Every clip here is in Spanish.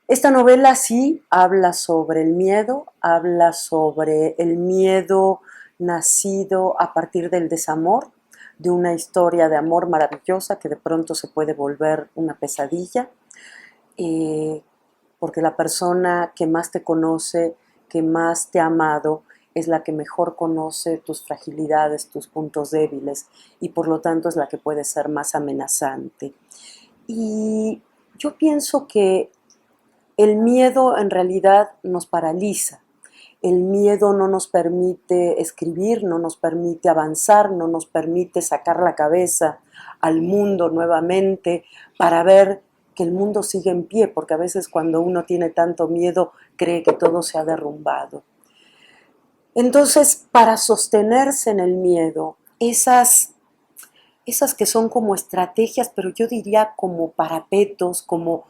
Esta novela sí habla sobre el miedo nacido a partir del desamor, de una historia de amor maravillosa que de pronto se puede volver una pesadilla, eh, porque la persona que más te conoce, que más te ha amado, es la que mejor conoce tus fragilidades, tus puntos débiles, y por lo tanto es la que puede ser más amenazante. Y yo pienso que el miedo en realidad nos paraliza. El miedo no nos permite escribir, no nos permite avanzar, no nos permite sacar la cabeza al mundo nuevamente para ver que el mundo sigue en pie, porque a veces cuando uno tiene tanto miedo cree que todo se ha derrumbado. Entonces, para sostenerse en el miedo, esas que son como estrategias, pero yo diría como parapetos, como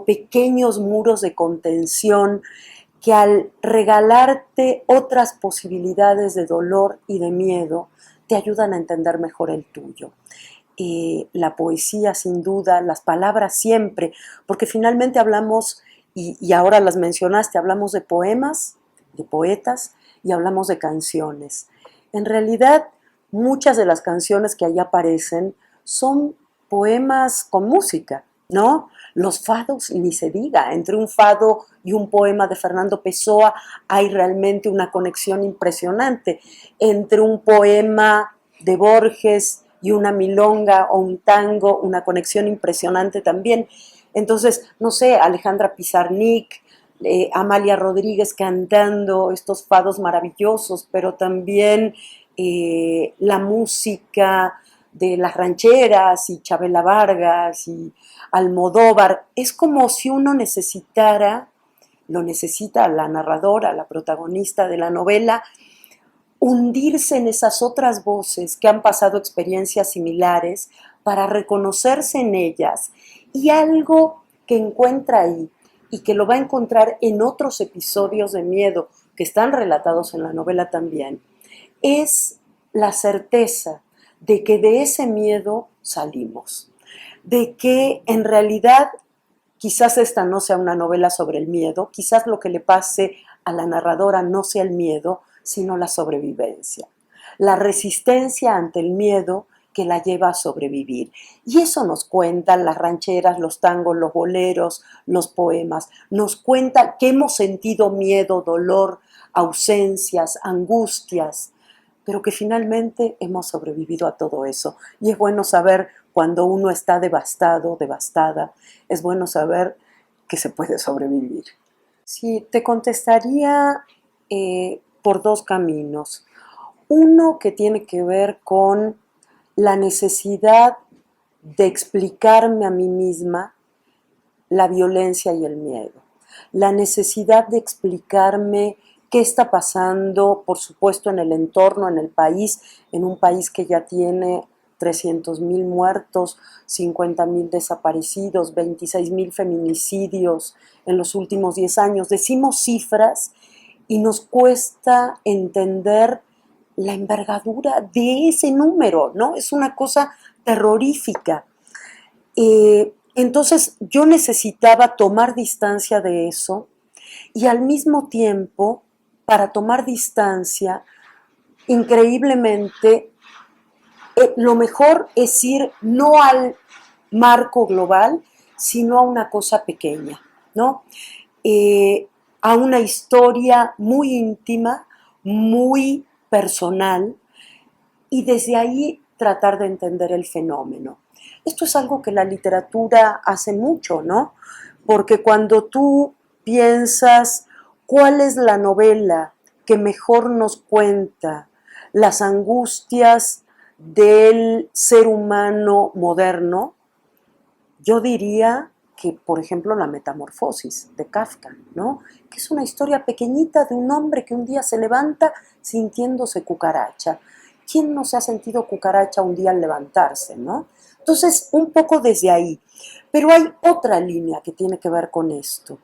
pequeños muros de contención que al regalarte otras posibilidades de dolor y de miedo, te ayudan a entender mejor el tuyo. La poesía sin duda, las palabras siempre, porque finalmente hablamos, y ahora las mencionaste, hablamos de poemas, de poetas, y hablamos de canciones. En realidad, muchas de las canciones que ahí aparecen son poemas con música, ¿no? Los fados, ni se diga, entre un fado y un poema de Fernando Pessoa hay realmente una conexión impresionante. Entre un poema de Borges y una milonga o un tango, una conexión impresionante también. Entonces, no sé, Alejandra Pizarnik, Amalia Rodríguez cantando estos fados maravillosos, pero también la música de las rancheras y Chabela Vargas y Almodóvar. Es como si uno necesitara, lo necesita la narradora, la protagonista de la novela, hundirse en esas otras voces que han pasado experiencias similares para reconocerse en ellas y algo que encuentra ahí y que lo va a encontrar en otros episodios de miedo que están relatados en la novela también, es la certeza de que de ese miedo salimos, de que en realidad quizás esta no sea una novela sobre el miedo, quizás lo que le pase a la narradora no sea el miedo, sino la sobrevivencia, la resistencia ante el miedo que la lleva a sobrevivir. Y eso nos cuentan las rancheras, los tangos, los boleros, los poemas. Nos cuentan que hemos sentido miedo, dolor, ausencias, angustias, pero que finalmente hemos sobrevivido a todo eso. Y es bueno saber cuando uno está devastado, devastada, es bueno saber que se puede sobrevivir. Sí, te contestaría por dos caminos. Uno que tiene que ver con la necesidad de explicarme a mí misma la violencia y el miedo. La necesidad de explicarme qué está pasando, por supuesto, en el entorno, en el país, en un país que ya tiene 300.000 muertos, 50.000 desaparecidos, 26.000 feminicidios en los últimos 10 años. Decimos cifras y nos cuesta entender la envergadura de ese número, ¿no? Es una cosa terrorífica. Entonces yo necesitaba tomar distancia de eso y al mismo tiempo, para tomar distancia, increíblemente, lo mejor es ir no al marco global, sino a una cosa pequeña, ¿no? A una historia muy íntima, muy personal, y desde ahí tratar de entender el fenómeno. Esto es algo que la literatura hace mucho, ¿no? Porque cuando tú piensas cuál es la novela que mejor nos cuenta las angustias del ser humano moderno, yo diría que, por ejemplo, La Metamorfosis de Kafka, ¿no? Que es una historia pequeñita de un hombre que un día se levanta sintiéndose cucaracha. ¿Quién no se ha sentido cucaracha un día al levantarse, no? Entonces, un poco desde ahí. Pero hay otra línea que tiene que ver con esto.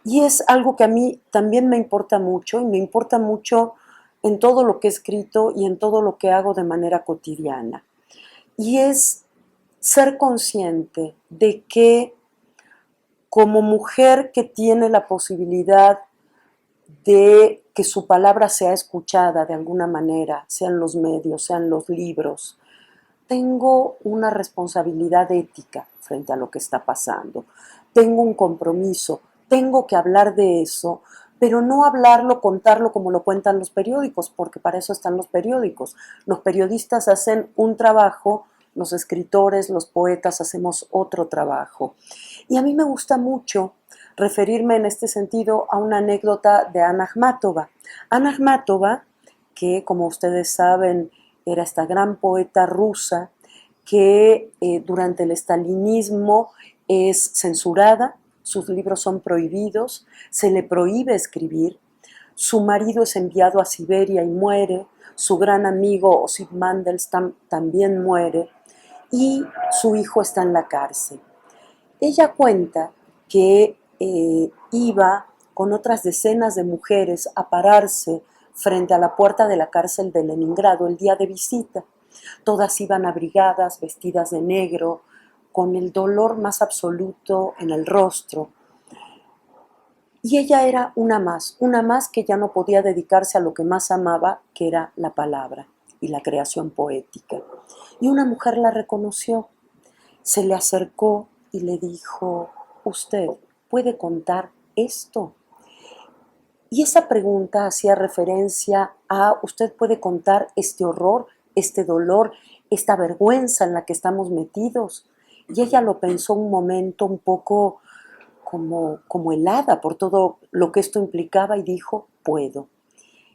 Y es algo que a mí también me importa mucho, y me importa mucho en todo lo que he escrito y en todo lo que hago de manera cotidiana. Y es ser consciente de que como mujer que tiene la posibilidad de que su palabra sea escuchada de alguna manera, sean los medios, sean los libros, tengo una responsabilidad ética frente a lo que está pasando. Tengo un compromiso, tengo que hablar de eso, pero no hablarlo, contarlo como lo cuentan los periódicos, porque para eso están los periódicos. Los periodistas hacen un trabajo, los escritores, los poetas hacemos otro trabajo. Y a mí me gusta mucho referirme en este sentido a una anécdota de Anna Akhmatova. Anna Akhmatova, que como ustedes saben era esta gran poeta rusa que durante el estalinismo es censurada, sus libros son prohibidos, se le prohíbe escribir, su marido es enviado a Siberia y muere, su gran amigo Osip Mandelstam también muere y su hijo está en la cárcel. Ella cuenta que iba con otras decenas de mujeres a pararse frente a la puerta de la cárcel de Leningrado el día de visita. Todas iban abrigadas, vestidas de negro, con el dolor más absoluto en el rostro. Y ella era una más que ya no podía dedicarse a lo que más amaba, que era la palabra y la creación poética. Y una mujer la reconoció, se le acercó y le dijo, ¿usted puede contar esto? Y esa pregunta hacía referencia a, ¿usted puede contar este horror, este dolor, esta vergüenza en la que estamos metidos? Y ella lo pensó un momento un poco como helada por todo lo que esto implicaba y dijo, puedo.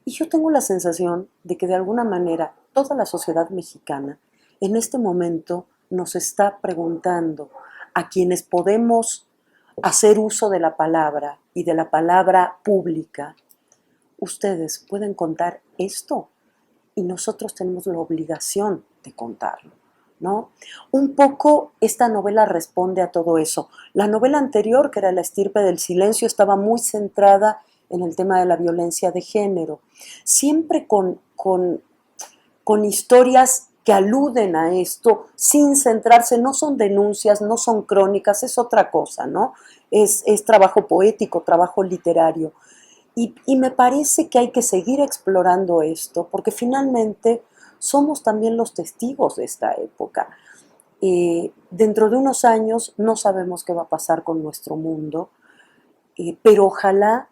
Y yo tengo la sensación de que de alguna manera toda la sociedad mexicana en este momento nos está preguntando a quienes podemos hacer uso de la palabra y de la palabra pública, ustedes pueden contar esto y nosotros tenemos la obligación de contarlo, ¿no? Un poco esta novela responde a todo eso. La novela anterior, que era La estirpe del silencio, estaba muy centrada en el tema de la violencia de género, siempre con historias que aluden a esto, sin centrarse, no son denuncias, no son crónicas, es otra cosa, ¿no? Es trabajo poético, trabajo literario. Y me parece que hay que seguir explorando esto, porque finalmente somos también los testigos de esta época. Dentro de unos años no sabemos qué va a pasar con nuestro mundo, pero ojalá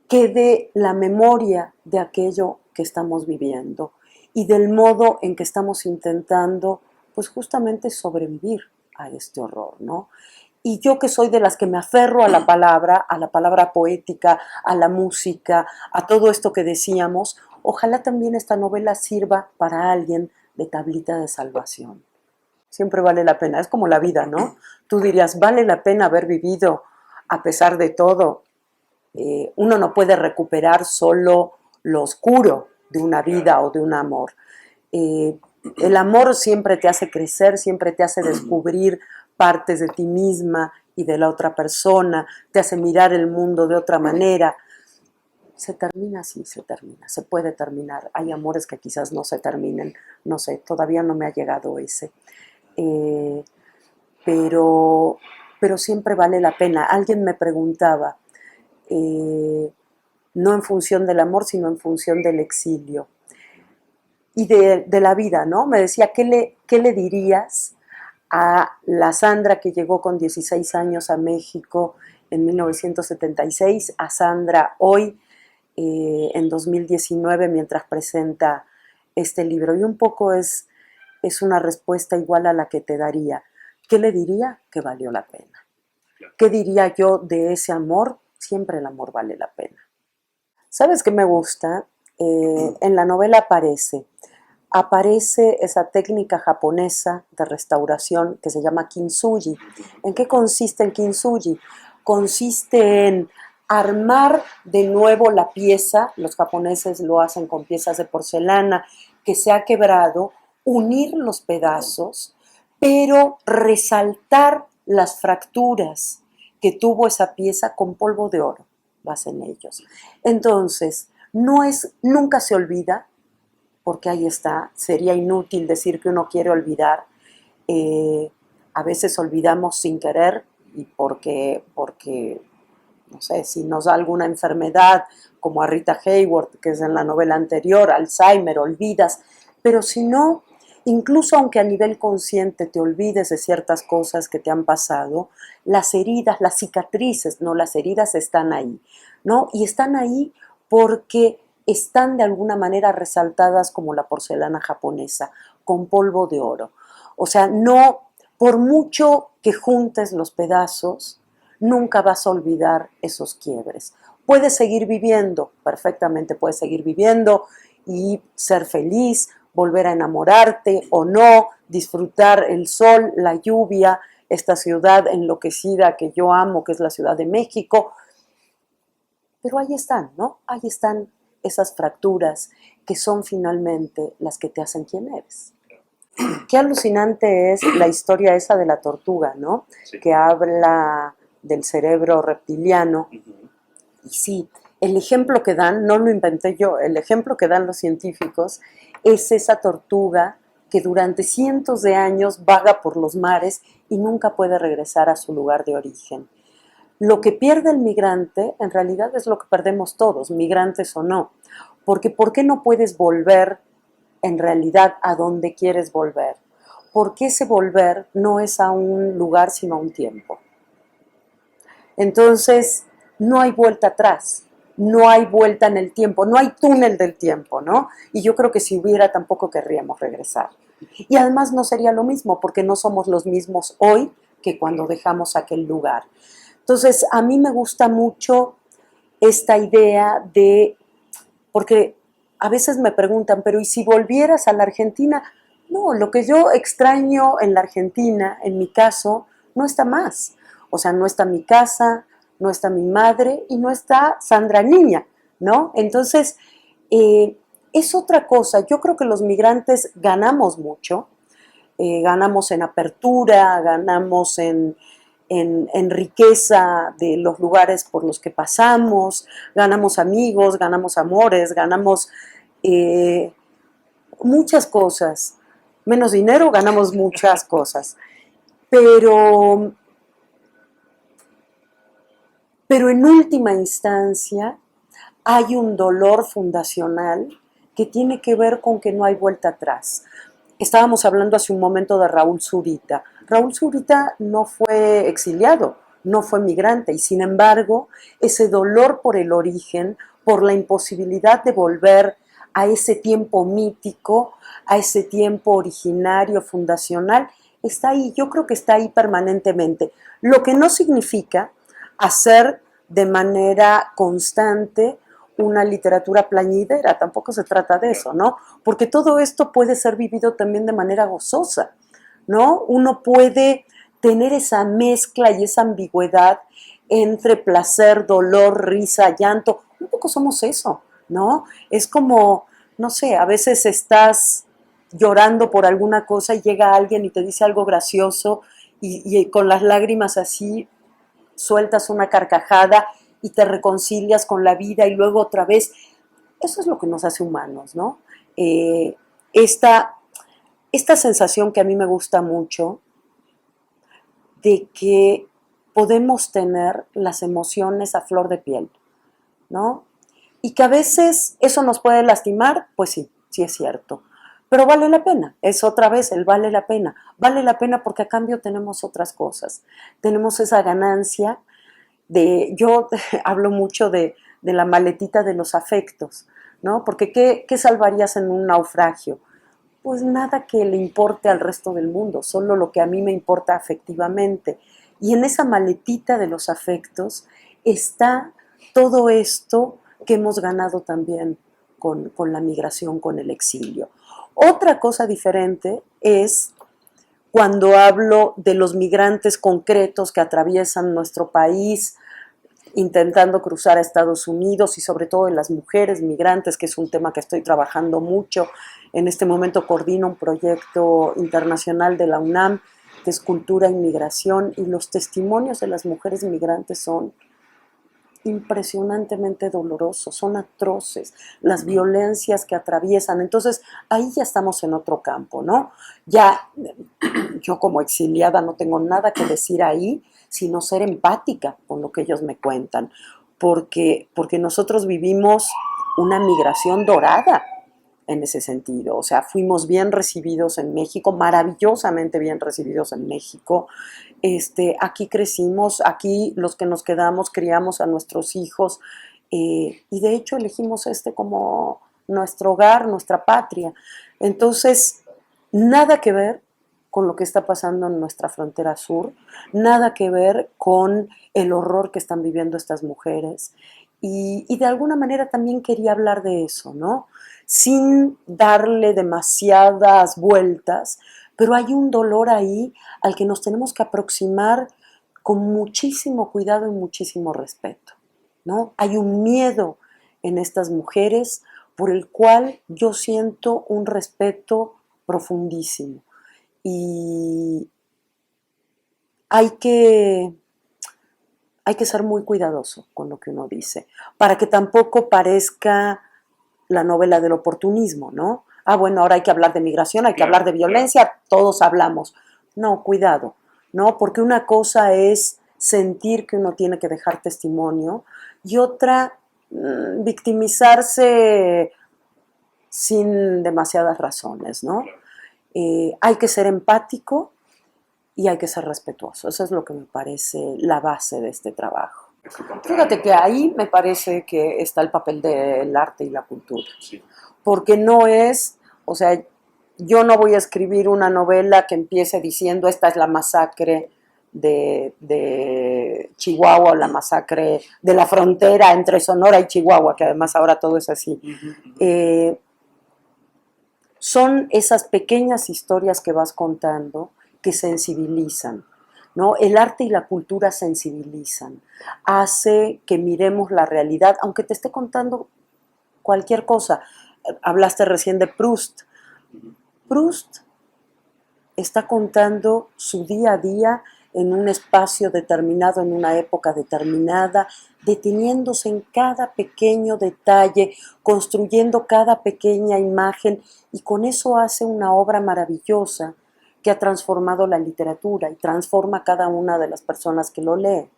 quede la memoria de aquello que estamos viviendo y del modo en que estamos intentando, pues justamente sobrevivir a este horror, ¿no? Y yo que soy de las que me aferro a la palabra poética, a la música, a todo esto que decíamos, ojalá también esta novela sirva para alguien de tablita de salvación. Siempre vale la pena, es como la vida, ¿no? Tú dirías, vale la pena haber vivido a pesar de todo. Uno no puede recuperar solo lo oscuro de una vida o de un amor. El amor siempre te hace crecer, siempre te hace descubrir partes de ti misma y de la otra persona, te hace mirar el mundo de otra manera. Se termina, sí, se termina, se puede terminar. Hay amores que quizás no se terminen, no sé, todavía no me ha llegado ese. Eh, pero, pero siempre vale la pena. Alguien me preguntaba, no en función del amor, sino en función del exilio y de la vida, ¿no? Me decía, ¿qué le dirías a la Sandra que llegó con 16 años a México en 1976, a Sandra hoy en 2019 mientras presenta este libro? Y un poco es una respuesta igual a la que te daría. ¿Qué le diría? Que valió la pena. ¿Qué diría yo de ese amor? Siempre el amor vale la pena. ¿Sabes qué me gusta? En la novela aparece esa técnica japonesa de restauración que se llama kintsugi. ¿En qué consiste el kintsugi? Consiste en armar de nuevo la pieza, los japoneses lo hacen con piezas de porcelana que se ha quebrado, unir los pedazos, pero resaltar las fracturas que tuvo esa pieza con polvo de oro, vas en ellos. Entonces, nunca se olvida, porque ahí está, sería inútil decir que uno quiere olvidar, a veces olvidamos sin querer, y porque, no sé, si nos da alguna enfermedad, como a Rita Hayworth, que es en la novela anterior, Alzheimer, olvidas, pero si no, incluso aunque a nivel consciente te olvides de ciertas cosas que te han pasado, las heridas, las cicatrices, no, las heridas están ahí, ¿no? Y están ahí porque están de alguna manera resaltadas como la porcelana japonesa, con polvo de oro. O sea, no, por mucho que juntes los pedazos, nunca vas a olvidar esos quiebres. Puedes seguir viviendo, perfectamente puedes seguir viviendo y ser feliz, volver a enamorarte o no, disfrutar el sol, la lluvia, esta ciudad enloquecida que yo amo, que es la Ciudad de México. Pero ahí están, ¿no? Ahí están esas fracturas que son finalmente las que te hacen quien eres. Qué alucinante es la historia esa de la tortuga, ¿no? Sí. Que habla del cerebro reptiliano. Y sí, el ejemplo que dan, no lo inventé yo, el ejemplo que dan los científicos es esa tortuga que durante cientos de años vaga por los mares y nunca puede regresar a su lugar de origen. Lo que pierde el migrante en realidad es lo que perdemos todos, migrantes o no. Porque ¿por qué no puedes volver en realidad a donde quieres volver? Porque ese volver no es a un lugar sino a un tiempo. Entonces, no hay vuelta atrás, no hay vuelta en el tiempo, no hay túnel del tiempo, ¿no? Y yo creo que si hubiera tampoco querríamos regresar. Y además no sería lo mismo, porque no somos los mismos hoy que cuando dejamos aquel lugar. Entonces, a mí me gusta mucho esta idea de, porque a veces me preguntan, pero ¿y si volvieras a la Argentina? No, lo que yo extraño en la Argentina, en mi caso, no está más. O sea, no está mi casa, no está mi madre y no está Sandra Niña, ¿no? Entonces, es otra cosa. Yo creo que los migrantes ganamos mucho, ganamos en apertura, ganamos en riqueza de los lugares por los que pasamos, ganamos amigos, ganamos amores, ganamos eh, muchas cosas. Menos dinero, ganamos muchas cosas. Pero, pero en última instancia hay un dolor fundacional que tiene que ver con que no hay vuelta atrás. Estábamos hablando hace un momento de Raúl Zurita. Raúl Zurita no fue exiliado, no fue migrante y sin embargo ese dolor por el origen, por la imposibilidad de volver a ese tiempo mítico, a ese tiempo originario, fundacional, está ahí. Yo creo que está ahí permanentemente. Lo que no significa hacer de manera constante una literatura plañidera, tampoco se trata de eso, ¿no? Porque todo esto puede ser vivido también de manera gozosa, ¿no? Uno puede tener esa mezcla y esa ambigüedad entre placer, dolor, risa, llanto. Un poco somos eso, ¿no? Es como, no sé, a veces estás llorando por alguna cosa y llega alguien y te dice algo gracioso y con las lágrimas así sueltas una carcajada y te reconcilias con la vida y luego otra vez. Eso es lo que nos hace humanos, ¿no? Eh, esta, esta sensación que a mí me gusta mucho de que podemos tener las emociones a flor de piel, ¿no? Y que a veces eso nos puede lastimar, pues sí, sí es cierto. Pero vale la pena, es otra vez el vale la pena. Vale la pena porque a cambio tenemos otras cosas. Tenemos esa ganancia yo hablo mucho de la maletita de los afectos, ¿no? Porque ¿qué salvarías en un naufragio? Pues nada que le importe al resto del mundo, solo lo que a mí me importa afectivamente. Y en esa maletita de los afectos está todo esto que hemos ganado también con la migración, con el exilio. Otra cosa diferente es cuando hablo de los migrantes concretos que atraviesan nuestro país intentando cruzar a Estados Unidos y sobre todo de las mujeres migrantes, que es un tema que estoy trabajando mucho. En este momento coordino un proyecto internacional de la UNAM, que es Cultura e Inmigración, y los testimonios de las mujeres migrantes son impresionantemente dolorosos, son atroces, las violencias que atraviesan. Entonces, ahí ya estamos en otro campo, ¿no? Ya yo como exiliada no tengo nada que decir ahí, sino ser empática con lo que ellos me cuentan, porque nosotros vivimos una migración dorada en ese sentido. O sea, fuimos bien recibidos en México, maravillosamente bien recibidos en México. Aquí crecimos, aquí los que nos quedamos criamos a nuestros hijos, y de hecho elegimos como nuestro hogar, nuestra patria. Entonces, nada que ver con lo que está pasando en nuestra frontera sur, nada que ver con el horror que están viviendo estas mujeres. Y de alguna manera también quería hablar de eso, ¿no? Sin darle demasiadas vueltas, pero hay un dolor ahí al que nos tenemos que aproximar con muchísimo cuidado y muchísimo respeto, ¿no? Hay un miedo en estas mujeres por el cual yo siento un respeto profundísimo. Y hay que, hay que ser muy cuidadoso con lo que uno dice, para que tampoco parezca la novela del oportunismo, ¿no? Ah, bueno, ahora hay que hablar de migración, hay que hablar de violencia, todos hablamos. No, cuidado, ¿no? Porque una cosa es sentir que uno tiene que dejar testimonio y otra, victimizarse sin demasiadas razones, ¿no? Hay que ser empático y hay que ser respetuoso. Eso es lo que me parece la base de este trabajo. Fíjate que ahí me parece que está el papel del arte y la cultura. Sí. Porque no es, o sea, yo no voy a escribir una novela que empiece diciendo esta es la masacre de Chihuahua o la masacre de la frontera entre Sonora y Chihuahua, que además ahora todo es así. Son esas pequeñas historias que vas contando que sensibilizan, ¿no? El arte y la cultura sensibilizan, hace que miremos la realidad, aunque te esté contando cualquier cosa. Hablaste recién de Proust. Proust está contando su día a día en un espacio determinado, en una época determinada, deteniéndose en cada pequeño detalle, construyendo cada pequeña imagen, y con eso hace una obra maravillosa que ha transformado la literatura y transforma a cada una de las personas que lo leen.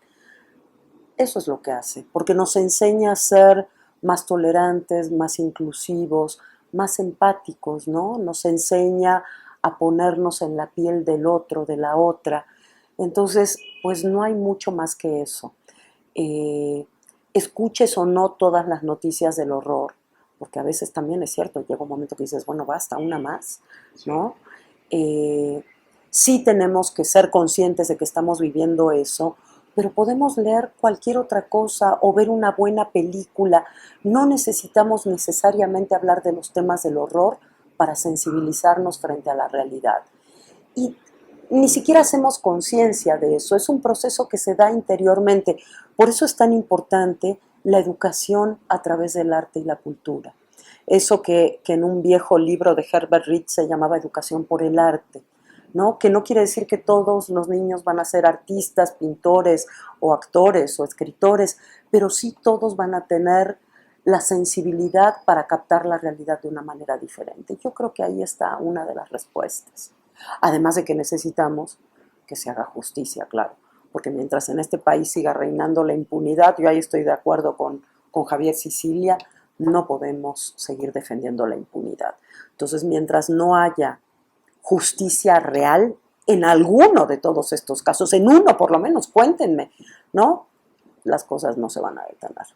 Eso es lo que hace, porque nos enseña a ser más tolerantes, más inclusivos, más empáticos, ¿no? Nos enseña a ponernos en la piel del otro, de la otra. Entonces, pues no hay mucho más que eso. Eh, Escuches o no todas las noticias del horror, porque a veces también es cierto, llega un momento que dices, bueno, basta, una más, ¿no? Eh, sí tenemos que ser conscientes de que estamos viviendo eso, pero podemos leer cualquier otra cosa o ver una buena película. No necesitamos necesariamente hablar de los temas del horror para sensibilizarnos frente a la realidad. Y ni siquiera hacemos conciencia de eso, es un proceso que se da interiormente. Por eso es tan importante la educación a través del arte y la cultura. Eso que en un viejo libro de Herbert Reed se llamaba Educación por el Arte, ¿no? Que no quiere decir que todos los niños van a ser artistas, pintores o actores o escritores, pero sí todos van a tener la sensibilidad para captar la realidad de una manera diferente. Yo creo que ahí está una de las respuestas. Además de que necesitamos que se haga justicia, claro, porque mientras en este país siga reinando la impunidad, yo ahí estoy de acuerdo con Javier Sicilia, no podemos seguir defendiendo la impunidad. Entonces, mientras no haya justicia real en alguno de todos estos casos, en uno por lo menos, cuéntenme, ¿no? Las cosas no se van a detener.